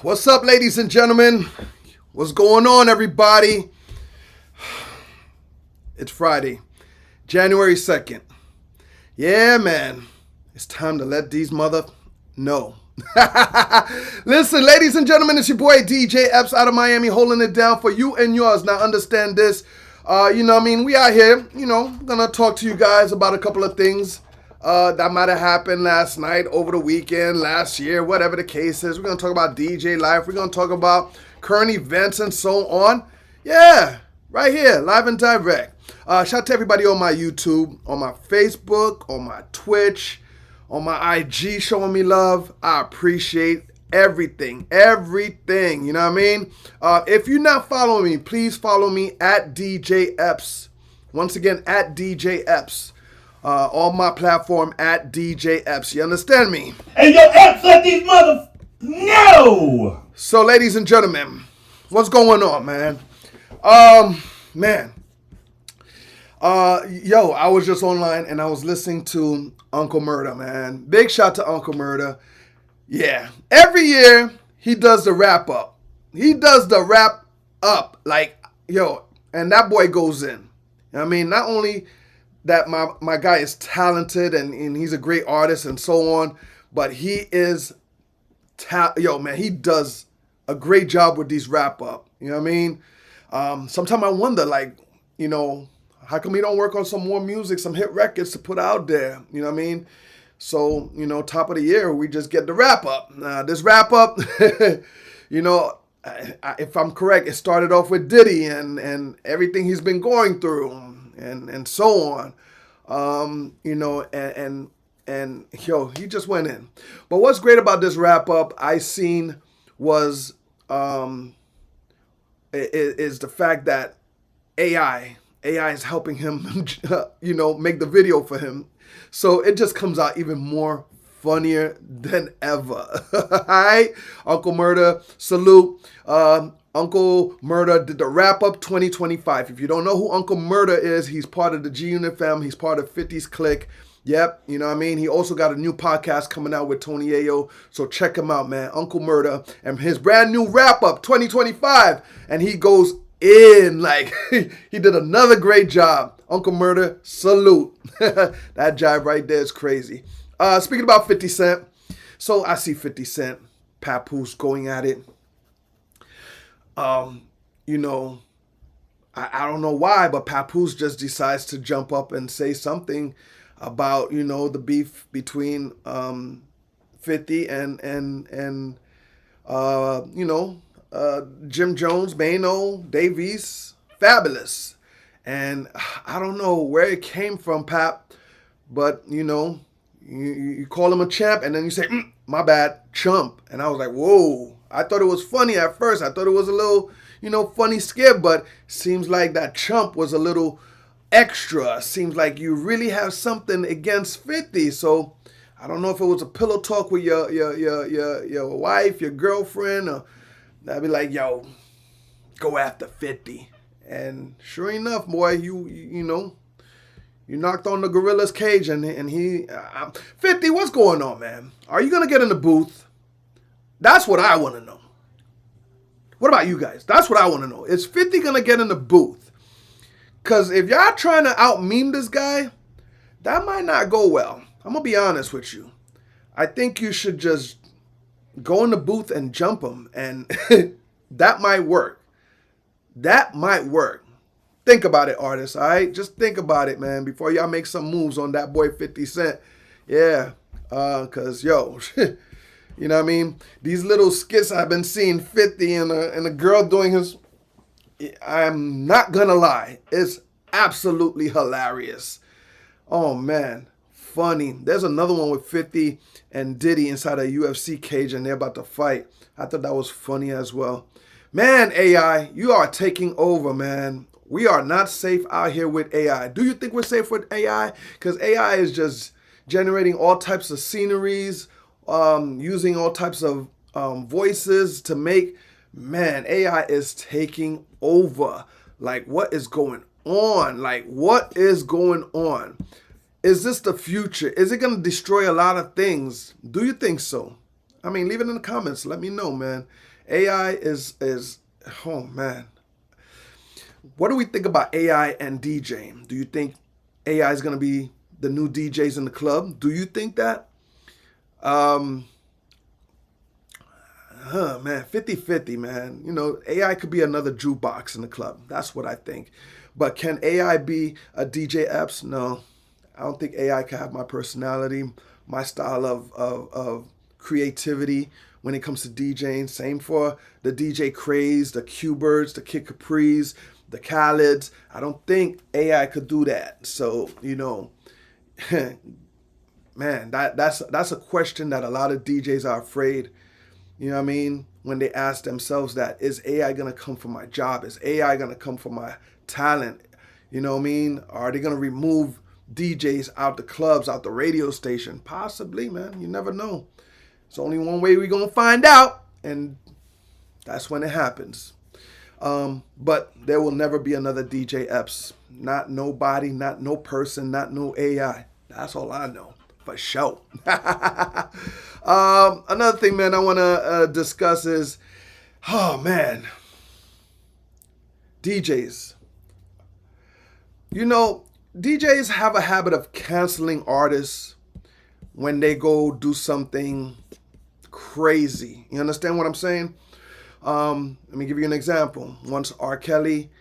What's up, ladies and gentlemen? What's going on, everybody? It's Friday, January 2nd. Yeah, man. It's time to let these mother know. Listen, ladies and gentlemen, it's your boy DJ Epps out of Miami holding it down for you and yours. Now, understand this. We out here, gonna talk to you guys about a couple of things that might have happened last night, over the weekend, last year, whatever the case is. We're going to talk about DJ life. We're going to talk about current events and so on. Yeah, right here, live and direct. Shout out to everybody on my YouTube, on my Facebook, on my Twitch, on my IG showing me love. I appreciate everything. You know what I mean? If you're not following me, please follow me at DJ Epps. Once again, at DJ Epps. On my platform at DJ Epps. You understand me? And yo, Epps, let these mothers know! So, ladies and gentlemen, what's going on, man? I was just online and I was listening to Uncle Murda, man. Big shout to Uncle Murda. Yeah. Every year, he does the wrap up. And that boy goes in. I mean, not only that my guy is talented and he's a great artist and so on, but he is, he does a great job with these wrap up. You know what I mean? Sometimes I wonder, how come he don't work on some more music, some hit records to put out there? You know what I mean? So, top of the year, we just get the wrap up. This wrap up, if I'm correct, it started off with Diddy and everything he's been going through and so on. He just went in. But what's great about this wrap up I seen was is the fact that AI is helping him, make the video for him. So it just comes out even more funnier than ever. All right, Uncle Murda, salute. Uncle Murda did the Wrap Up 2025. If you don't know who Uncle Murda is, he's part of the G Unit fam. He's part of 50's Clique. Yep, you know what I mean? He also got a new podcast coming out with Tony Ayo. So check him out, man. Uncle Murda and his brand new Wrap Up 2025. And he goes in like he did another great job. Uncle Murda, salute. That jive right there is crazy. Speaking about 50 Cent. So I see 50 Cent, Papoose going at it. I don't know why, but Papoose just decides to jump up and say something about, the beef between 50 and Jim Jones, Bano, Davies, Fabulous. And I don't know where it came from, Pap, but, you call him a champ and then you say, my bad, chump. And I was like, whoa. I thought it was funny at first. I thought it was a little, funny skit, but seems like that chump was a little extra. Seems like you really have something against 50. So I don't know if it was a pillow talk with your wife, your girlfriend, or that'd be like, yo, go after 50. And sure enough, boy, you knocked on the gorilla's cage and he 50, what's going on, man? Are you gonna get in the booth? That's what I want to know. What about you guys? That's what I want to know. Is 50 going to get in the booth? Because if y'all trying to out-meme this guy, that might not go well. I'm going to be honest with you. I think you should just go in the booth and jump him. And that might work. That might work. Think about it, artists, all right? Just think about it, man, before y'all make some moves on that boy 50 Cent. Yeah, because, you know what I mean? These little skits I've been seeing 50 and a girl doing his, I'm not gonna lie, it's absolutely hilarious. Oh man, funny. There's another one with 50 and Diddy inside a UFC cage and they're about to fight. I thought that was funny as well. Man, AI, you are taking over, man. We are not safe out here with AI. Do you think we're safe with AI? Because AI is just generating all types of sceneries, using all types of voices to make, man, AI is taking over. Like, what is going on? Is this the future? Is it going to destroy a lot of things? Do you think so? I mean, leave it in the comments. Let me know, man. AI is oh man. What do we think about AI and DJing? Do you think AI is gonna be the new DJs in the club? Do you think that? Um, man, 50-50, man. You know, AI could be another jukebox in the club. That's what I think. But can AI be a DJ Epps? No. I don't think AI can have my personality, my style of creativity when it comes to DJing. Same for the DJ Craze, the Q-Birds, the Kid Capris, the Khaleds. I don't think AI could do that. So, you know, man, that's a question that a lot of DJs are afraid. You know what I mean? When they ask themselves that, is AI going to come for my job? Is AI going to come for my talent? You know what I mean? Are they going to remove DJs out the clubs, out the radio station? Possibly, man. You never know. It's only one way we're going to find out, and that's when it happens. But there will never be another DJ Epps. Not nobody, not no person, not no AI. That's all I know. For sure. Another thing, man, I want to discuss is, oh, man, DJs. You know, DJs have a habit of canceling artists when they go do something crazy. You understand what I'm saying? Let me give you an example. Once R. Kelly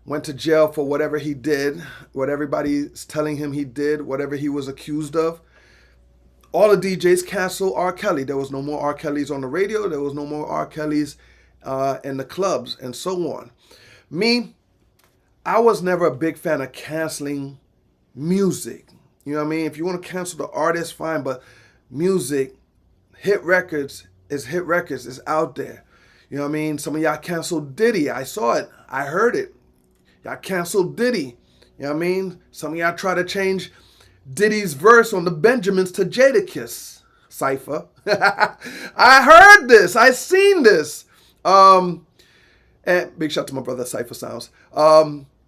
went to jail for whatever he did, what everybody's telling him he did, whatever he was accused of, all the DJs canceled R. Kelly. There was no more R. Kellys on the radio. There was no more R. Kellys in the clubs and so on. Me, I was never a big fan of canceling music. You know what I mean? If you want to cancel the artist, fine, but music, hit records is out there. You know what I mean? Some of y'all canceled Diddy. I saw it. I heard it. Y'all canceled Diddy. You know what I mean? Some of y'all try to change Diddy's verse on the Benjamins to Jadakiss cipher. I heard this. I seen this. And big shout to my brother Cypher Sounds.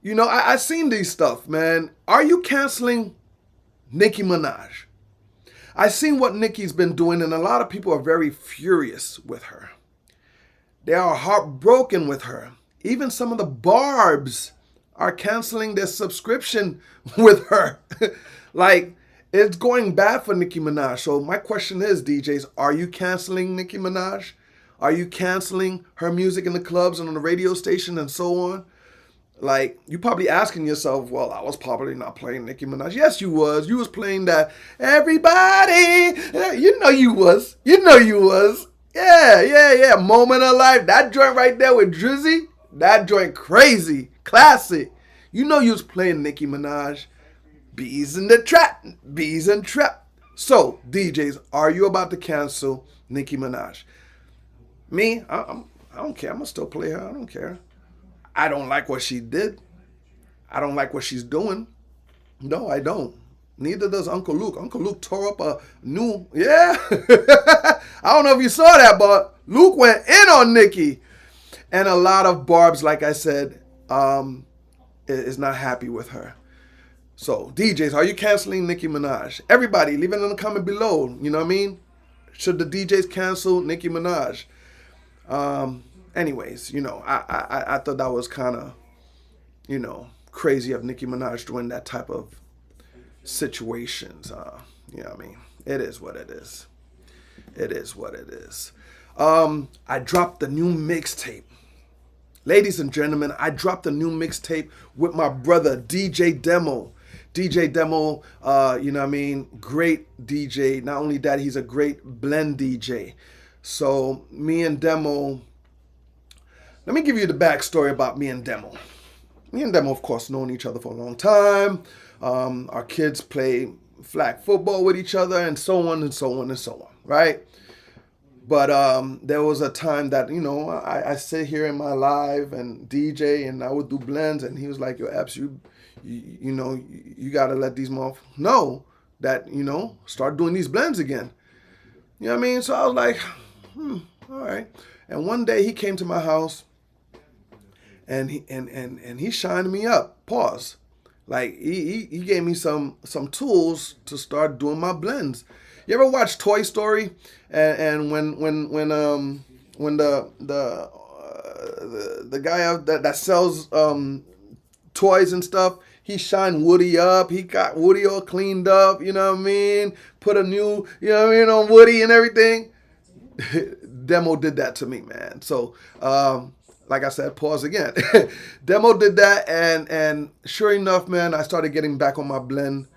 You know, I seen these stuff, man. Are you canceling Nicki Minaj? I seen what Nicki's been doing, and a lot of people are very furious with her. They are heartbroken with her. Even some of the Barbs are canceling their subscription with her. Like, it's going bad for Nicki Minaj. So my question is, DJs, are you canceling Nicki Minaj? Are you canceling her music in the clubs and on the radio station and so on? Like, you probably asking yourself, well, I was probably not playing Nicki Minaj. Yes, you was. You was playing that everybody. You know you was. You know you was. Yeah. Moment of Life. That joint right there with Drizzy. That joint crazy. Classic. You know you was playing Nicki Minaj. Bees in the trap. Bees in trap. So, DJs, are you about to cancel Nicki Minaj? Me, I don't care. I'm going to still play her. I don't care. I don't like what she did. I don't like what she's doing. No, I don't. Neither does Uncle Luke. Uncle Luke tore up a new, yeah. I don't know if you saw that, but Luke went in on Nicki. And a lot of Barbs, like I said, is not happy with her. So, DJs, are you canceling Nicki Minaj? Everybody, leave it in the comment below. You know what I mean? Should the DJs cancel Nicki Minaj? Anyways, you know, I thought that was kind of, you know, crazy of Nicki Minaj doing that type of situations. You know what I mean? It is what it is. It is what it is. I dropped the new mixtape. Ladies and gentlemen, I dropped a new mixtape with my brother, DJ Demo. DJ Demo, you know what I mean? Great DJ. Not only that, he's a great blend DJ. So me and Demo, let me give you the backstory about me and Demo. Me and Demo, of course, known each other for a long time. Our kids play flag football with each other and so on and so on and so on, right? But there was a time that, you know, I sit here in my live and DJ and I would do blends, and he was like, yo, Epps, you know, you got to let these motherfuckers know that, you know, start doing these blends again. You know what I mean? So I was like, all right. And one day he came to my house and he shined me up. Pause. Like he gave me some tools to start doing my blends. You ever watch Toy Story? And when the guy out that sells toys and stuff, he shined Woody up. He got Woody all cleaned up. You know what I mean? Put a new, you know what I mean, on Woody and everything. Demo did that to me, man. So, like I said, pause again. Demo did that, and sure enough, man, I started getting back on my blend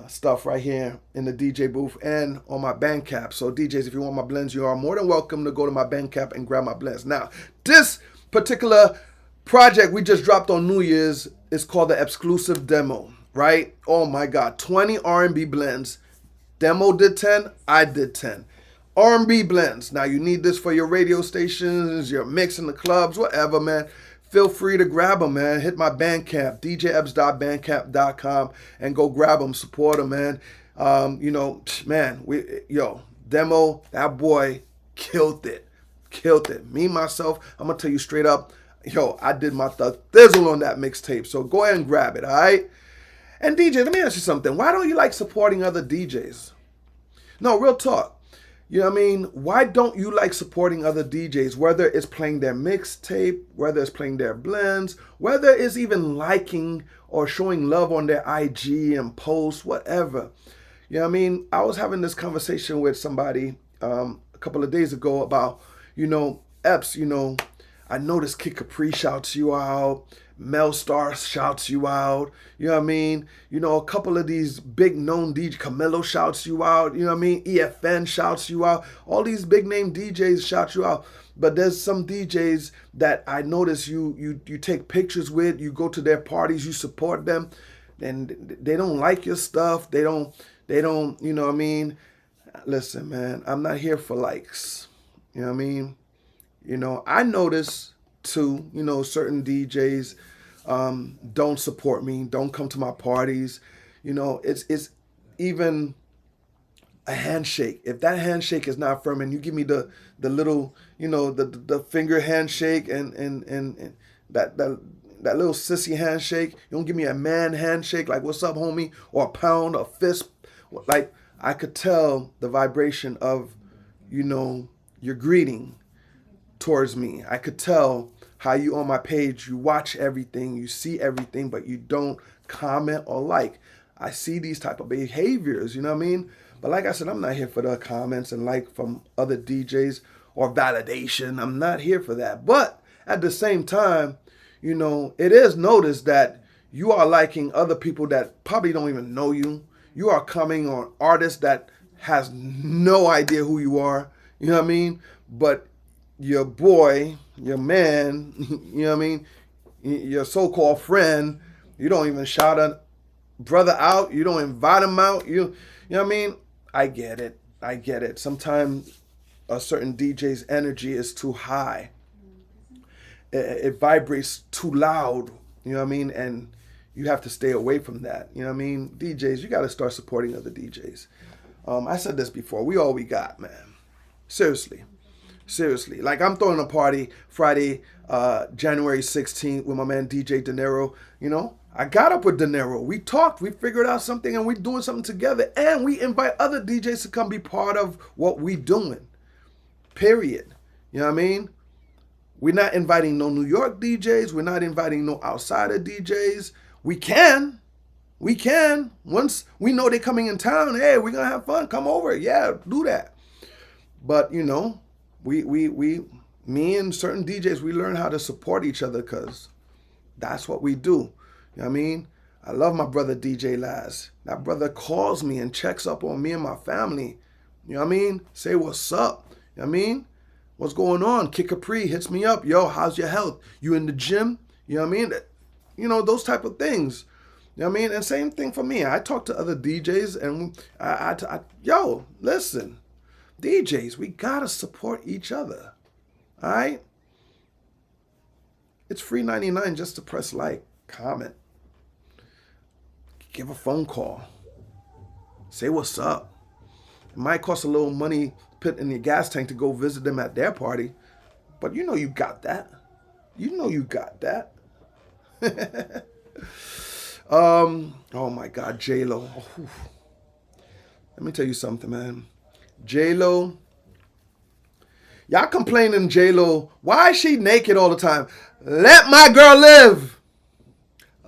stuff right here in the DJ booth and on my Bandcamp. So DJs, if you want my blends, you are more than welcome to go to my Bandcamp and grab my blends. Now, this particular project we just dropped on New Year's is called the Exclusive Demo, right? Oh my God, 20 R&B blends. Demo did 10, I did 10. R&B blends. Now you need this for your radio stations, your mix in the clubs, whatever, man. Feel free to grab them, man. Hit my Bandcamp, djebs.bandcamp.com, and go grab them, support them, man. Man, Demo, that boy killed it. Killed it. Me, myself, I'm going to tell you straight up, I did my thizzle on that mixtape. So go ahead and grab it, all right? And DJ, let me ask you something. Why don't you like supporting other DJs? No, real talk. You know what I mean? Why don't you like supporting other DJs? Whether it's playing their mixtape, whether it's playing their blends, whether it's even liking or showing love on their IG and posts, whatever. You know what I mean? I was having this conversation with somebody a couple of days ago about, Epps, I noticed Kid Capri shouts you out. Mel Star shouts you out. You know what I mean? A couple of these big known DJs, Camilo shouts you out. You know what I mean? EFN shouts you out. All these big name DJs shout you out. But there's some DJs that I notice you take pictures with. You go to their parties. You support them. And they don't like your stuff. They don't, you know what I mean? Listen, man, I'm not here for likes. You know what I mean? I notice too, certain DJs don't support me, don't come to my parties. It's even a handshake. If that handshake is not firm and you give me the little, the finger handshake and that little sissy handshake, you don't give me a man handshake like what's up, homie, or a pound, a fist. Like I could tell the vibration of, your greeting towards me. I could tell how you on my page, you watch everything, you see everything, but you don't comment or like. I see these type of behaviors, you know what I mean? But like I said, I'm not here for the comments and like from other DJs or validation. I'm not here for that. But at the same time, it is noticed that you are liking other people that probably don't even know you. You are coming on artists that has no idea who you are, you know what I mean? But your boy, your man, you know what I mean? Your so-called friend, you don't even shout a brother out. You don't invite him out. You know what I mean? I get it. Sometimes a certain DJ's energy is too high. It vibrates too loud, you know what I mean? And you have to stay away from that, you know what I mean? DJs, you got to start supporting other DJs. I said this before. We all we got, man. Seriously. Like I'm throwing a party Friday, January 16th with my man DJ De Niro. I got up with De Niro. We talked, we figured out something, and we're doing something together. And we invite other DJs to come be part of what we doing. Period. You know what I mean? We're not inviting no New York DJs. We're not inviting no outsider DJs. We can. Once we know they're coming in town, hey, we're going to have fun. Come over. Yeah, do that. But, me and certain DJs, we learn how to support each other because that's what we do. You know what I mean? I love my brother DJ Laz. That brother calls me and checks up on me and my family. You know what I mean? Say what's up. You know what I mean? What's going on? Kid Capri hits me up. Yo, how's your health? You in the gym? You know what I mean? Those type of things. You know what I mean? And same thing for me. I talk to other DJs and yo, listen. DJs, we gotta support each other. All right? It's free 99 just to press like, comment, give a phone call, say what's up. It might cost a little money put in your gas tank to go visit them at their party, but you got that. You got that. Oh my God, J-Lo. Let Let me tell you something, man. J-Lo, y'all complaining J-Lo, why is she naked all the time? Let my girl live.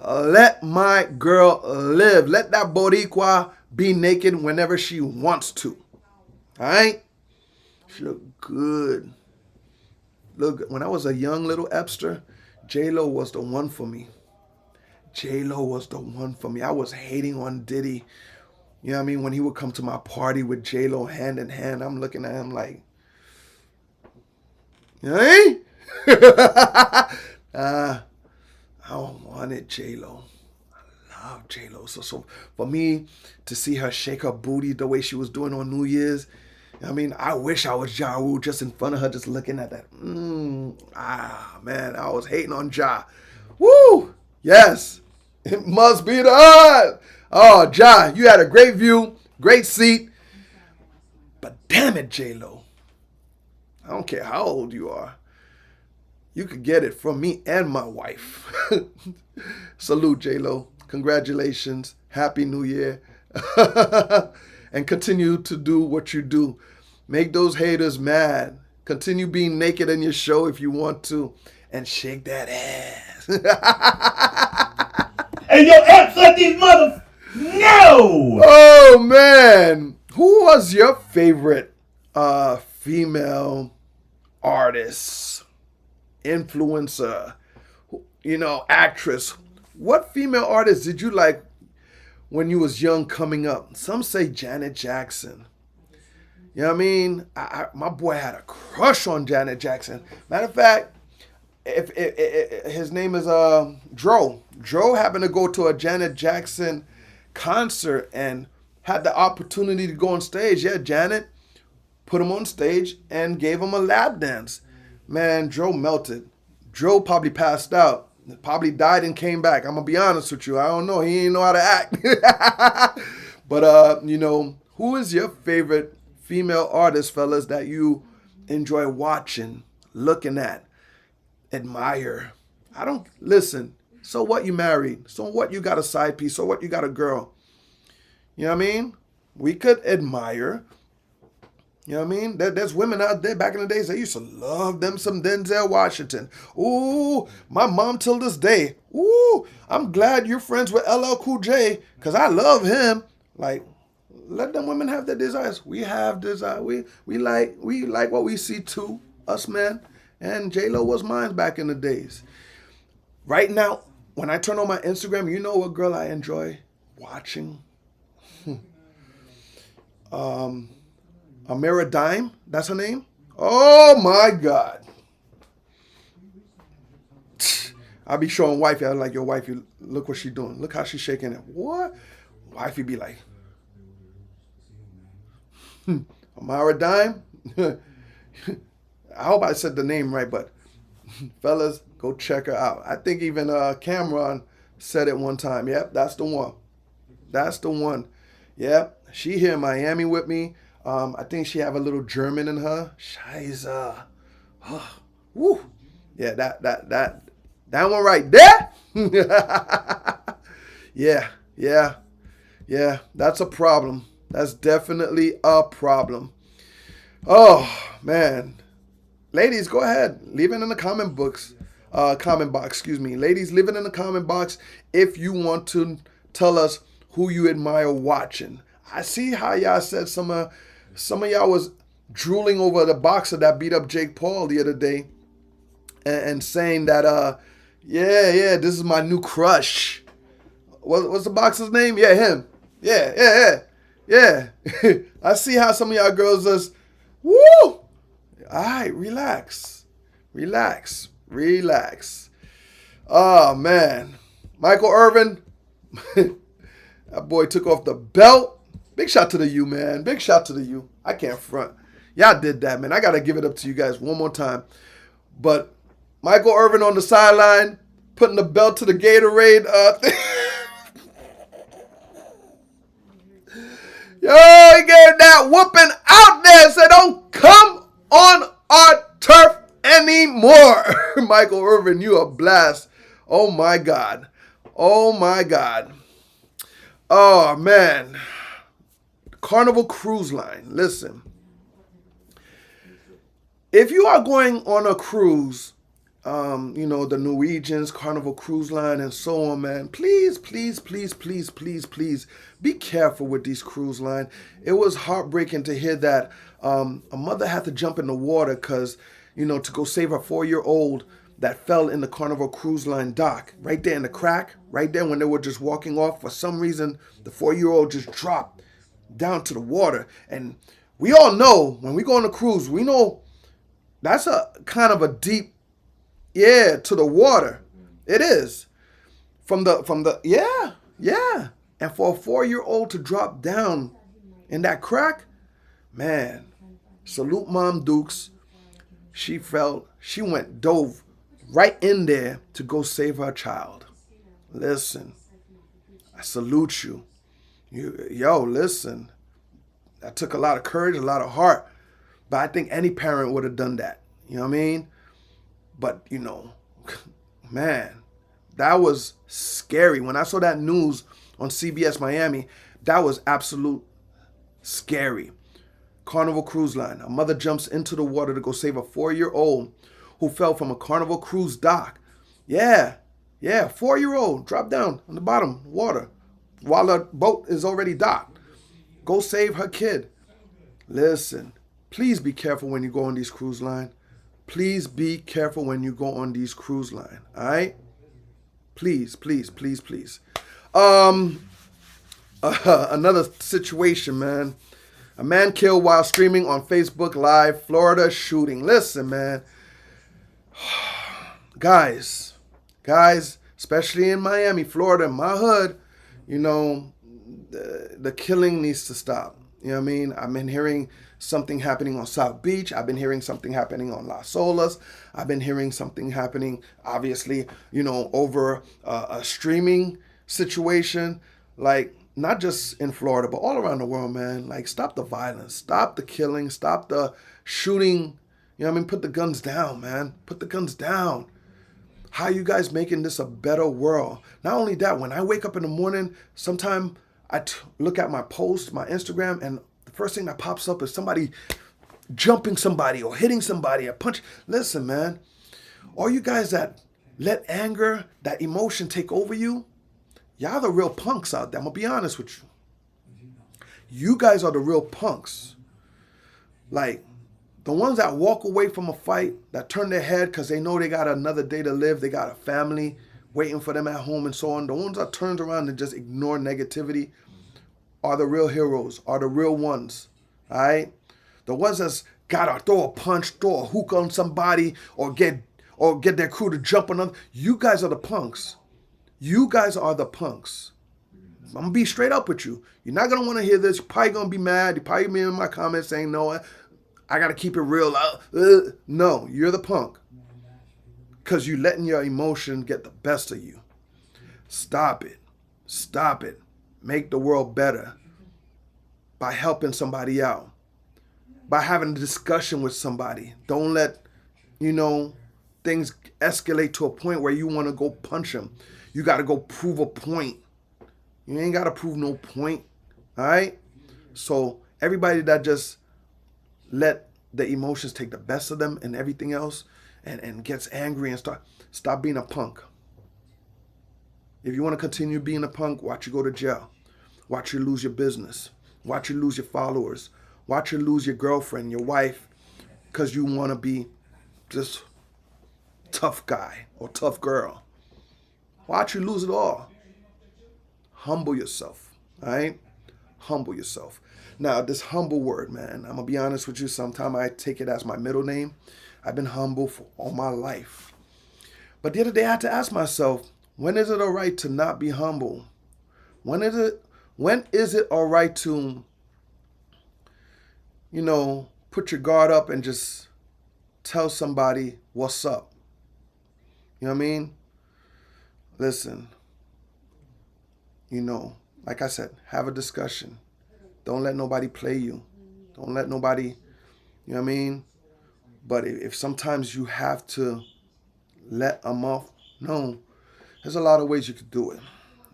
Let my girl live. Let that Boricua be naked whenever she wants to. All right? She look good. Look, when I was a young little Epster, J-Lo was the one for me. J-Lo was the one for me. I was hating on Diddy. You know what I mean? When he would come to my party with J-Lo hand in hand, I'm looking at him like, hey? I wanted J-Lo. I love J-Lo. So for me to see her shake her booty the way she was doing on New Year's, I mean, I wish I was Ja Rule just in front of her, just looking at that. Man, I was hating on Ja. Woo! Yes. It must be the odd. Oh, Ja, you had a great view, great seat. But damn it, J-Lo. I don't care how old you are. You could get it from me and my wife. Salute, J-Lo. Congratulations. Happy New Year. And continue to do what you do. Make those haters mad. Continue being naked in your show if you want to. And shake that ass. And yo, Epps, let these mother. No! Oh, man. Who was your favorite female artist, influencer, actress? What female artist did you like when you was young coming up? Some say Janet Jackson. You know what I mean? My boy had a crush on Janet Jackson. Matter of fact, if his name is Dro. Dro happened to go to a Janet Jackson concert and had the opportunity to go on stage. Yeah, Janet put him on stage and gave him a lap dance. Man, Dro melted. Dro probably passed out. Probably died and came back. I'm going to be honest with you. I don't know. He didn't know how to act. But, who is your favorite female artist, fellas, that you enjoy watching, looking at, admire? Listen, so what you married? So what you got a side piece? So what you got a girl? You know what I mean? We could admire. You know what I mean? There's women out there back in the days that used to love them some Denzel Washington. Ooh, my mom till this day. Ooh, I'm glad you're friends with LL Cool J because I love him. Like, let them women have their desires. We have desire. We like what we see too, us men. And J-Lo was mine back in the days. Right now, when I turn on my Instagram, you know what girl I enjoy watching? Amira Dime, that's her name? Oh my God. I'll be showing wifey, I'm like, yo, wifey, look what she doing. Look how she's shaking it. What? Wifey be like, Amira Dime? I hope I said the name right, but fellas, go check her out. I think even Cameron said it one time. Yep, that's the one. That's the one. Yep, she here in Miami with me. I think she have a little German in her. Scheiße. Oh, woo. Yeah, that one right there. Yeah. That's a problem. That's definitely a problem. Oh man, ladies, go ahead. Leave it in the comment box. Ladies, leave it in the comment box if you want to tell us who you admire watching. I see how y'all said some of y'all was drooling over the boxer that beat up Jake Paul the other day and saying that, this is my new crush. What's the boxer's name? Yeah, him. Yeah. I see how some of y'all girls just, woo! All right, relax. Oh, man. Michael Irvin, that boy took off the belt. Big shout to the U, man. Big shout to the U. I can't front. Y'all did that, man. I got to give it up to you guys one more time. But Michael Irvin on the sideline, putting the belt to the Gatorade. Yo, he gave that whooping out there. Said, don't come on our turf anymore. Michael Irvin, you a blast. Oh, my God. Oh, man. Carnival Cruise Line. Listen, if you are going on a cruise, the Norwegians, Carnival Cruise Line, and so on, man, please, please, please, please, please, please be careful with these cruise line. It was heartbreaking to hear that a mother had to jump in the water because, to go save her 4-year-old that fell in the Carnival Cruise Line dock, right there in the crack, right there when they were just walking off. For some reason, the 4-year-old just dropped down to the water. And we all know when we go on a cruise, we know that's a kind of a deep, to the water. It is. Yeah. And for a 4-year-old to drop down in that crack, man, salute Mom Dukes. She dove right in there to go save her child. Listen, I salute you. Listen, that took a lot of courage, a lot of heart, but I think any parent would have done that. You know what I mean? But, man, that was scary. When I saw that news on CBS Miami, that was absolute scary. Carnival Cruise Line. A mother jumps into the water to go save a 4-year-old who fell from a Carnival Cruise dock. Yeah, 4-year-old dropped down on the bottom water while the boat is already docked. Go save her kid. Listen, please be careful when you go on these cruise line. Please be careful when you go on these cruise line. All right? Please, please, please, please. Another situation, man. A man killed while streaming on Facebook Live, Florida shooting. Listen, man. Guys, especially in Miami, Florida, my hood, the killing needs to stop. You know what I mean? I've been hearing something happening on South Beach. I've been hearing something happening on Las Olas. I've been hearing something happening, obviously, over a streaming situation. Like, not just in Florida, but all around the world, man. Like, stop the violence. Stop the killing. Stop the shooting. You know what I mean? Put the guns down, man. Put the guns down. How you guys making this a better world? Not only that, when I wake up in the morning, sometime I look at my post, my Instagram, and the first thing that pops up is somebody jumping somebody or hitting somebody, a punch. Listen, man, all you guys that let anger, that emotion take over you, y'all the real punks out there. I'm going to be honest with you. You guys are the real punks. Like, the ones that walk away from a fight, that turn their head because they know they got another day to live, they got a family waiting for them at home and so on. The ones that turns around and just ignore negativity are the real heroes, are the real ones, all right? The ones that's got to throw a punch, throw a hook on somebody, or get their crew to jump on them. You guys are the punks. You guys are the punks. I'm going to be straight up with you. You're not going to want to hear this. You're probably going to be mad. You're probably going to be in my comments saying, no, I got to keep it real. No, you're the punk. Because you're letting your emotion get the best of you. Stop it. Stop it. Make the world better by helping somebody out. By having a discussion with somebody. Don't let, things escalate to a point where you want to go punch them. You got to go prove a point. You ain't got to prove no point. All right? So everybody that just let the emotions take the best of them and everything else and gets angry and stop being a punk. If you want to continue being a punk, watch you go to jail. Watch you lose your business. Watch you lose your followers. Watch you lose your girlfriend, your wife, because you want to be this tough guy or tough girl. Watch you lose it all. Humble yourself, all right? Humble yourself. Now, this humble word, man, I'm going to be honest with you. Sometimes I take it as my middle name. I've been humble for all my life. But the other day I had to ask myself, when is it all right to not be humble? When is it all right to, put your guard up and just tell somebody what's up? You know what I mean? Listen, like I said, have a discussion. Don't let nobody play you. Don't let nobody, you know what I mean? But if sometimes you have to let them off, no, there's a lot of ways you could do it.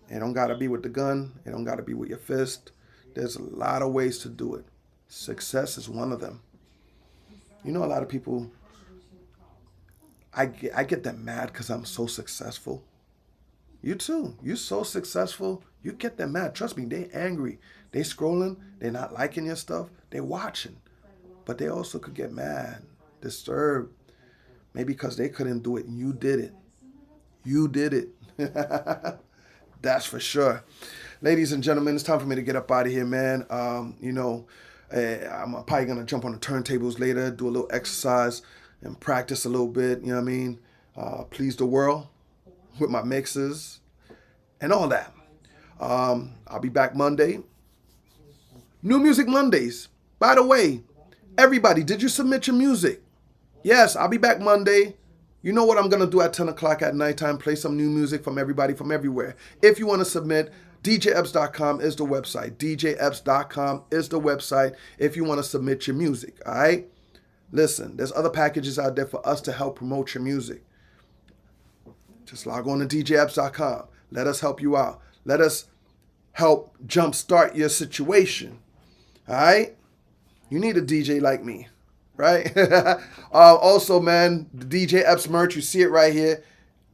It don't got to be with the gun. It don't got to be with your fist. There's a lot of ways to do it. Success is one of them. You know, a lot of people, I get them mad because I'm so successful. You too. You're so successful. You get them mad. Trust me, they angry. They scrolling. They not liking your stuff. They watching. But they also could get mad, disturbed. Maybe because they couldn't do it and you did it. You did it. That's for sure. Ladies and gentlemen, it's time for me to get up out of here, man. I'm probably going to jump on the turntables later, do a little exercise and practice a little bit, you know what I mean? Please the world with my mixes and all that. I'll be back Monday. New Music Mondays. By the way, everybody, did you submit your music? Yes, I'll be back Monday. You know what I'm going to do at 10 o'clock at nighttime? Play some new music from everybody from everywhere. If you want to submit, DJEpps.com is the website. DJEpps.com is the website if you want to submit your music, all right? Listen, there's other packages out there for us to help promote your music. Just log on to DJEpps.com. Let us help you out. Let us help jumpstart your situation, all right? You need a DJ like me. Right? Also, man, the DJ Epps merch, you see it right here.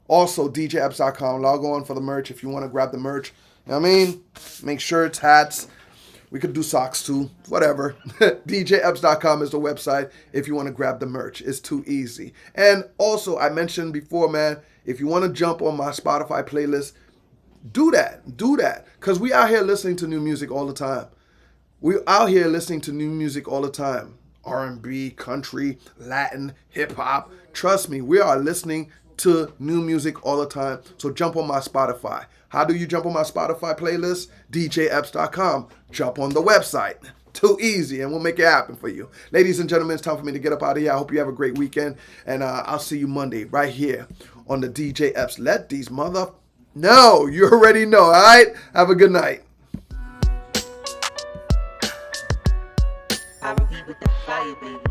Also, DJEpps.com. Log on for the merch if you want to grab the merch. You know what I mean? Make shirts, hats. We could do socks too. Whatever. DJEpps.com is the website if you want to grab the merch. It's too easy. And also, I mentioned before, man, if you want to jump on my Spotify playlist, do that. Do that. Because we out here listening to new music all the time. We're out here listening to new music all the time. R&B, country, Latin, hip-hop. Trust me, we are listening to new music all the time. So jump on my Spotify. How do you jump on my Spotify playlist? DJEpps.com. Jump on the website. Too easy, and we'll make it happen for you. Ladies and gentlemen, it's time for me to get up out of here. I hope you have a great weekend, and I'll see you Monday right here on the DJ Epps. Let these mother know. You already know, all right? Have a good night. I repeat with the fire, baby.